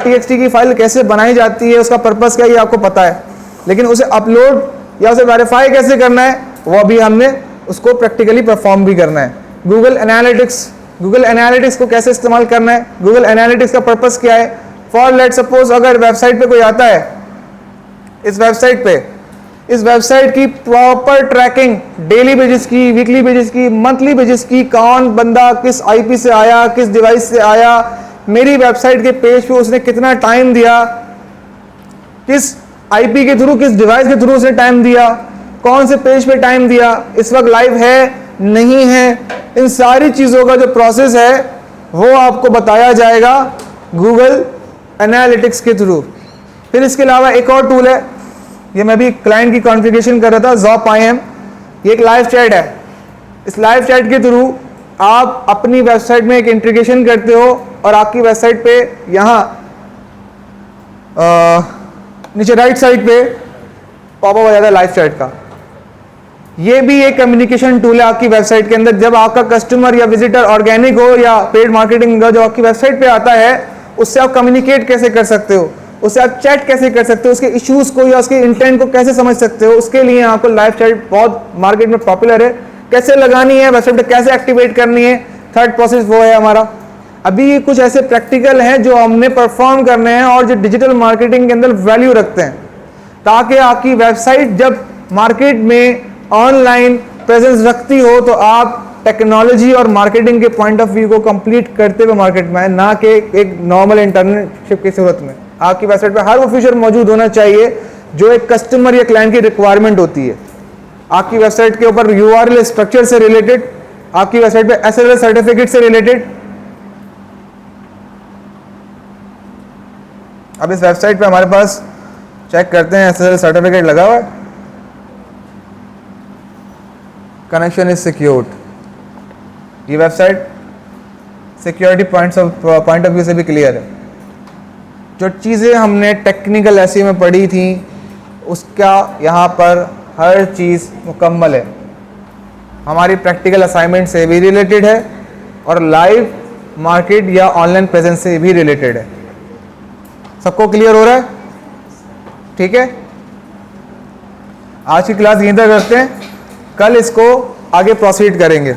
.txt की file कैसे बनाई जाती है, उसका पर्पस क्या है, ये आपको पता है, लेकिन उसे अपलोड या उसे वेरीफाई कैसे करना है वो भी हमने उसको प्रैक्टिकली परफॉर्म भी करना है। गूगल एनालिटिक्स को कैसे इस्तेमाल करना है, गूगल एनालिटिक्स का पर्पस क्या है। फॉर लेट सपोज अगर वेबसाइट पे कोई आता है, इस वेबसाइट की प्रॉपर ट्रैकिंग डेली बेसिस की, वीकली बेसिस की, मंथली बेसिस की, कौन बंदा किस आईपी से आया, किस डिवाइस से आया, मेरी वेबसाइट के पेज पे उसने कितना टाइम दिया, किस आईपी के थ्रू, किस डिवाइस के थ्रू उसने टाइम दिया, कौन से पेज पे टाइम दिया, इस वक्त लाइव है नहीं है, इन सारी चीज़ों का जो प्रोसेस है वो आपको बताया जाएगा गूगल एनालिटिक्स के थ्रू। फिर इसके अलावा एक और टूल है, ये मैं भी क्लाइंट की कॉन्फ़िगरेशन कर रहा था, ZopIM। ये एक लाइव चैट है। इस लाइव चैट के थ्रू आप अपनी वेबसाइट में एक इंटीग्रेशन करते हो और आपकी वेबसाइट पे यहाँ नीचे राइट साइड पे पॉपअप हो जाता है लाइव चैट का। ये भी एक कम्युनिकेशन टूल है आपकी वेबसाइट के अंदर। जब आपका कस्टमर या विजिटर ऑर्गेनिक हो या पेड मार्केटिंग का जो आपकी वेबसाइट पे आता है, उससे आप कम्युनिकेट कैसे कर सकते हो, उससे आप चैट कैसे कर सकते हो, उसके इश्यूज को या उसके इंटेंट को कैसे समझ सकते हो, उसके लिए आपको लाइव चैट बहुत मार्केट में पॉपुलर है। कैसे लगानी है वेबसाइट पे, कैसे एक्टिवेट करनी है, थर्ड प्रोसेस वो है हमारा। अभी ये कुछ ऐसे प्रैक्टिकल हैं जो हमने परफॉर्म करने हैं और जो डिजिटल मार्केटिंग के अंदर वैल्यू रखते हैं, ताकि आपकी वेबसाइट जब मार्केट में ऑनलाइन प्रेजेंस रखती हो तो आप टेक्नोलॉजी और मार्केटिंग के पॉइंट ऑफ व्यू को कंप्लीट करते हुए मार्केट में आए, ना कि एक नॉर्मल इंटर्नशिप की सूरत में। आपकी वेबसाइट पे हर वो फीचर मौजूद होना चाहिए जो एक कस्टमर या क्लाइंट की रिक्वायरमेंट होती है। आपकी वेबसाइट के ऊपर URL स्ट्रक्चर से रिलेटेड, आपकी वेबसाइट पे SSL सर्टिफिकेट से रिलेटेड। अब इस वेबसाइट पे हमारे पास चेक करते हैं SSL सर्टिफिकेट लगा हुआ है, कनेक्शन इज सिक्योर्ड। ये website security point of view से भी क्लियर है। जो चीज़ें हमने टेक्निकल एसईओ में पढ़ी थी उसका यहाँ पर हर चीज़ मुकम्मल है। हमारी प्रैक्टिकल असाइनमेंट से भी रिलेटेड है और लाइव मार्केट या ऑनलाइन प्रेजेंस से भी रिलेटेड है। सबको क्लियर हो रहा है? ठीक है, आज की क्लास यहीं तक रखते हैं, कल इसको आगे प्रोसीड करेंगे।